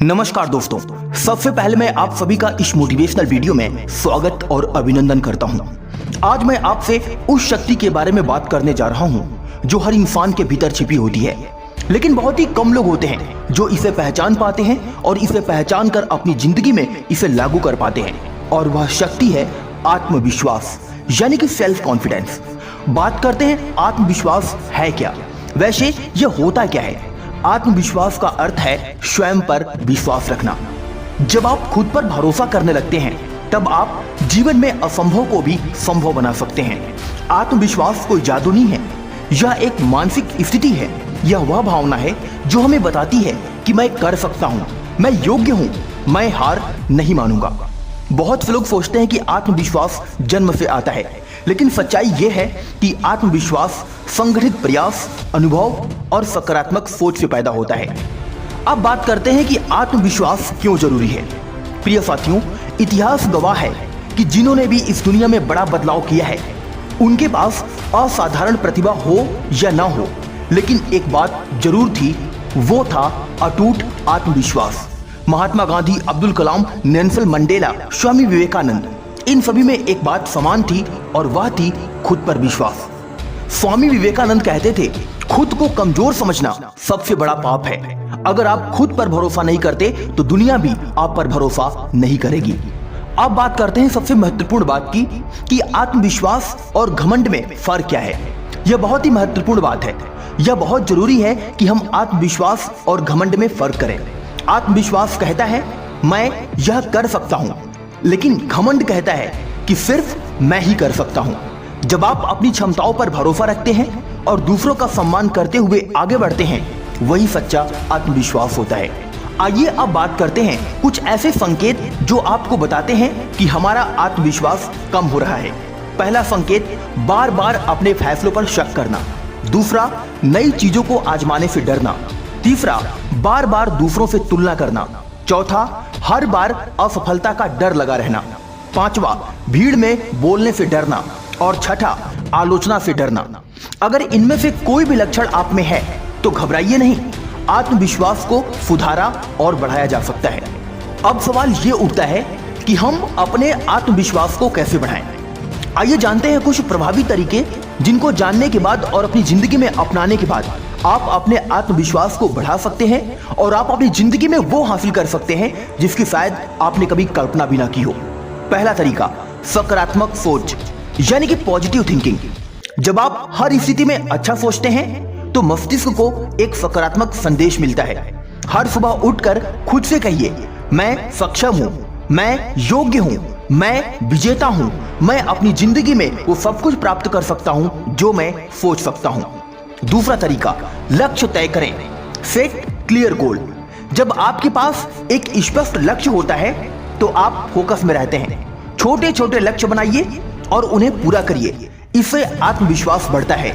नमस्कार दोस्तों, सबसे पहले मैं आप सभी का इस मोटिवेशनल वीडियो में स्वागत और अभिनंदन करता हूं। आज मैं आपसे उस शक्ति के बारे में बात करने जा रहा हूं जो हर इंसान के भीतर छिपी होती है, लेकिन बहुत ही कम लोग होते हैं जो इसे पहचान पाते हैं और इसे पहचान कर अपनी जिंदगी में इसे लागू कर पाते हैं। और वह शक्ति है आत्मविश्वास, यानी कि सेल्फ कॉन्फिडेंस। बात करते हैं आत्मविश्वास है क्या, वैसे यह होता क्या है। आत्मविश्वास का अर्थ है स्वयं पर विश्वास रखना। जब आप खुद पर भरोसा करने लगते हैं तब आप जीवन में असंभव को भी संभव बना सकते हैं। आत्मविश्वास कोई जादू नहीं है, यह एक मानसिक स्थिति है। यह वह भावना है जो हमें बताती है कि मैं कर सकता हूँ, मैं योग्य हूँ, मैं हार नहीं मानूंगा। बहुत से लोग सोचते हैं कि आत्मविश्वास जन्म से आता है, लेकिन सच्चाई यह है कि आत्मविश्वास संगठित प्रयास, अनुभव और सकारात्मक सोच से पैदा होता है। अब बात करते हैं कि आत्मविश्वास क्यों जरूरी है। प्रिय साथियों, इतिहास गवाह है कि जिन्होंने भी इस दुनिया में बड़ा बदलाव किया है उनके पास असाधारण प्रतिभा हो या ना हो, लेकिन एक बात जरूर थी, वो था अटूट आत्मविश्वास। महात्मा गांधी, अब्दुल कलाम, नेल्सन मंडेला, स्वामी विवेकानंद, इन सभी में एक बात समान थी और वह थी खुद पर विश्वास। स्वामी विवेकानंद कहते थे, खुद को कमजोर समझना सबसे बड़ा पाप है। अगर आप खुद पर भरोसा नहीं करते तो दुनिया भी आप पर भरोसा नहीं करेगी। अब बात करते हैं सबसे महत्वपूर्ण बात की कि आत्मविश्वास और घमंड में फर्क क्या है। यह बहुत ही महत्वपूर्ण बात है। यह बहुत जरूरी है कि हम आत्मविश्वास और घमंड में फर्क करें। आत्मविश्वास कहता है मैं यह कर सकता हूं, लेकिन घमंड कहता है कि सिर्फ मैं ही कर सकता हूं। जब आप अपनी क्षमताओं पर भरोसा रखते हैं और दूसरों का सम्मान करते हुए आगे बढ़ते हैं, वही सच्चा आत्मविश्वास होता है। आइए अब बात करते हैं कुछ ऐसे संकेत जो आपको बताते हैं कि हमारा आत्मविश्वास कम हो रहा है। पहला संकेत, बार बार अपने फैसलों पर शक करना। दूसरा, नई चीजों को आजमाने से डरना। तीसरा, बार बार दूसरों से तुलना करना। चौथा, हर बार असफलता का डर लगा रहना। पांचवा, भीड़ में बोलने से डरना। और छठा, आलोचना से डरना। अगर इनमें से कोई भी लक्षण आप में है तो घबराइए नहीं, आत्मविश्वास को सुधारा और बढ़ाया जा सकता है। अब सवाल ये उठता है कि हम अपने आत्मविश्वास को कैसे बढ़ाएं। आइए जानते हैं कुछ प्रभावी तरीके जिनको जानने के बाद और अपनी जिंदगी में अपनाने के बाद आप अपने आत्मविश्वास को बढ़ा सकते हैं और आप अपनी जिंदगी में वो हासिल कर सकते हैं जिसकी शायद आपने कभी कल्पना भी ना की हो। पहला तरीका, सकारात्मक सोच, यानी कि पॉजिटिव थिंकिंग। जब आप हर स्थिति में अच्छा सोचते हैं तो मस्तिष्क को एक सकारात्मक संदेश मिलता है। हर सुबह उठकर खुद से कहिए, मैं सक्षम हूं, मैं योग्य हूं, मैं विजेता हूं, मैं अपनी जिंदगी में वो सब कुछ प्राप्त कर सकता हूं जो मैं सोच सकता हूं। दूसरा तरीका, लक्ष्य तय करें, सेट क्लियर गोल। जब आपके पास एक स्पष्ट लक्ष्य होता है तो आप फोकस में रहते हैं। छोटे छोटे लक्ष्य बनाइए और उन्हें पूरा करिए, इससे आत्मविश्वास बढ़ता है।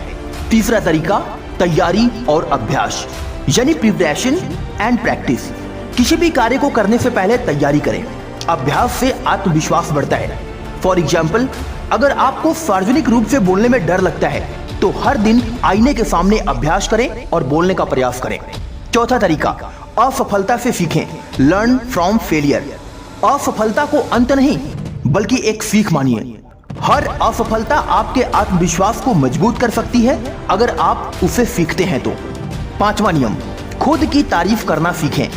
तीसरा तरीका, तैयारी और अभ्यास, यानी प्रिपरेशन एंड प्रैक्टिस। किसी भी कार्य को करने से पहले तैयारी करें, अभ्यास से आत्मविश्वास बढ़ता है। फॉर एग्जाम्पल, अगर आपको सार्वजनिक रूप से बोलने में डर लगता है तो हर दिन आईने के सामने अभ्यास करें और बोलने का प्रयास करें। चौथा तरीका, असफलता से सीखें, लर्न फ्रॉम फेलियर। असफलता को अंत नहीं बल्कि एक सीख मानिए। हर असफलता आपके आत्मविश्वास को मजबूत कर सकती है अगर आप उसे सीखते हैं तो। पांचवा नियम, खुद की तारीफ करना सीखें।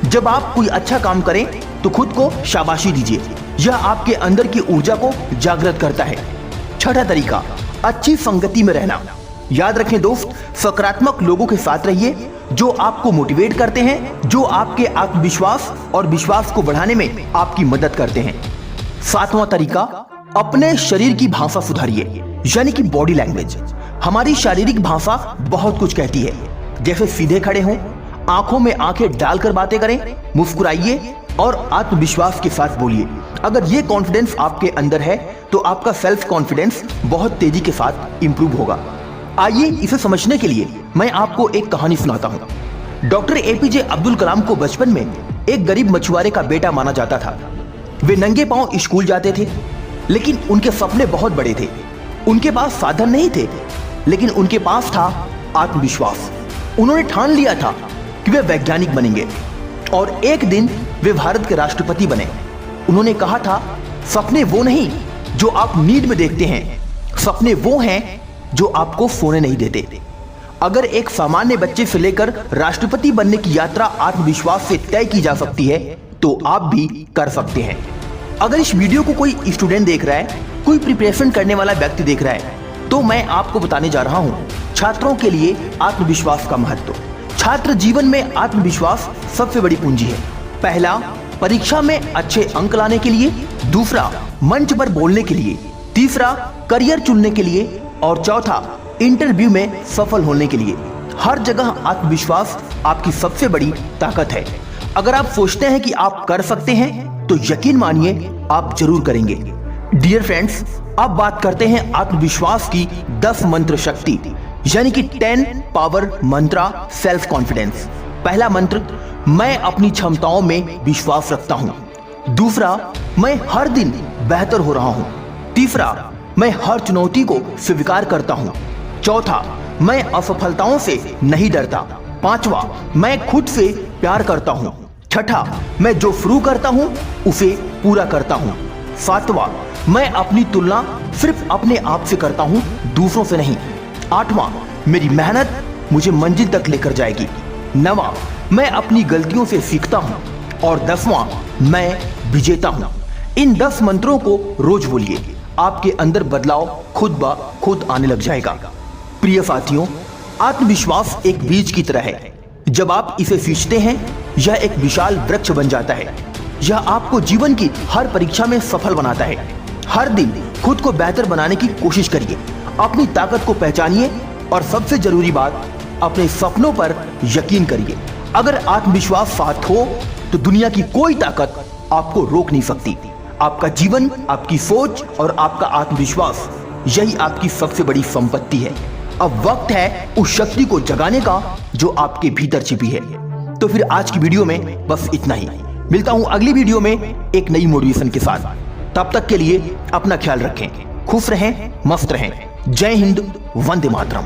जब आप कोई अच्छा काम करें तो खुद को शाबाशी दीजिए, यह आपके अंदर की ऊर्जा को जागृत करता है। छठा तरीका, अच्छी संगति में रहना। याद रखें दोस्त, सकारात्मक लोगों के साथ रहिए जो आपको मोटिवेट करते हैं, जो आपके आत्मविश्वास और विश्वास को बढ़ाने में आपकी मदद करते हैं। सातवां तरीका, अपने शरीर की भाषा सुधारिए, यानी कि बॉडी लैंग्वेज। हमारी शारीरिक भाषा बहुत कुछ कहती है, जैसे सीधे खड़े हों, आंखों में आंखें डालकर बातें करें, मुस्कुराइए और आत्मविश्वास के साथ बोलिए। अगर ये कॉन्फिडेंस आपके अंदर है तो आपका सेल्फ कॉन्फिडेंस बहुत तेजी के साथ इंप्रूव होगा। आइए इसे समझने के लिए मैं आपको एक कहानी सुनाता हूँ। डॉक्टर एपीजे अब्दुल कलाम को बचपन में एक गरीब मछुआरे का बेटा माना जाता था। वे नंगे पांव स्कूल जाते थे, लेकिन उनके सपने बहुत बड़े थे। उनके पास साधन नहीं थे, लेकिन उनके पास था आत्मविश्वास। उन्होंने ठान लिया था कि वे वैज्ञानिक बनेंगे। और एक दिन वे भारत के राष्ट्रपति बने। उन्होंने कहा था, सपने वो नहीं जो आप नींद में देखते हैं, सपने वो हैं जो आपको सोने नहीं देते। अगर एक सामान्य बच्चे से लेकर राष्ट्रपति बनने की यात्रा आत्मविश्वास से तय की जा सकती है तो आप भी कर सकते हैं। अगर इस वीडियो को कोई स्टूडेंट देख रहा है, कोई प्रिपरेशन करने वाला व्यक्ति देख रहा है, तो मैं आपको बताने जा रहा हूं छात्रों के लिए आत्मविश्वास का महत्व। छात्र जीवन में आत्मविश्वास सबसे बड़ी पूंजी है। पहला, परीक्षा में अच्छे अंक लाने के लिए। दूसरा, मंच पर बोलने के लिए। तीसरा, करियर चुनने के लिए। और चौथा, इंटरव्यू में सफल होने के लिए। हर जगह आत्मविश्वास आपकी सबसे बड़ी ताकत है। अगर आप सोचते हैं कि आप कर सकते हैं तो यकीन मानिए आप जरूर करेंगे। डियर फ्रेंड्स, अब बात करते हैं आत्मविश्वास की 10 मंत्र शक्ति, यानी कि 10 पावर मंत्रा सेल्फ कॉन्फिडेंस। पहला मंत्र, मैं अपनी क्षमताओं में विश्वास रखता हूं। दूसरा, मैं हर दिन बेहतर हो रहा हूं। तीसरा, मैं हर चुनौती को स्वीकार करता हूं। चौथा, मैं असफलताओं से नहीं डरता। पांचवा, मैं खुद से प्यार करता हूं। छठा, मैं जो शुरू करता हूं उसे पूरा करता हूं। सातवां, मैं अपनी तुलना सिर्फ अपने आप से करता हूं, दूसरों से नहीं। आठवां, मेरी मेहनत मुझे मंजिल तक लेकर जाएगी। नवां, मैं अपनी गलतियों से सीखता हूं। और 10वां, मैं विजेता हूं। इन 10 मंत्रों को रोज बोलिए, आपके अंदर बदलाव खुद ब खुद आने लग जाएगा। प्रिय साथियों, आत्मविश्वास एक बीज की तरह है। जब आप इसे सींचते हैं, यह एक विशाल वृक्ष बन जाता है। यह आपको जीवन की हर परीक्षा में सफल बनाता है। हर दिन खुद को बेहतर बनाने की कोशिश करिए, अपनी ताकत को पहचानिए और सबसे जरूरी बात, अपने सपनों पर यकीन करिए। अगर आत्मविश्वास साथ हो तो दुनिया की कोई ताकत आपको रोक नहीं सकती। आपका जीवन, आपकी सोच और आपका आत्मविश्वास, यही आपकी सबसे बड़ी संपत्ति है। अब वक्त है उस शक्ति को जगाने का जो आपके भीतर छिपी है। तो फिर आज की वीडियो में बस इतना ही। मिलता हूं अगली वीडियो में एक नई मोटिवेशन के साथ। तब तक के लिए अपना ख्याल रखें, खुश रहें, मस्त रहें। जय हिंद, वंदे मातरम।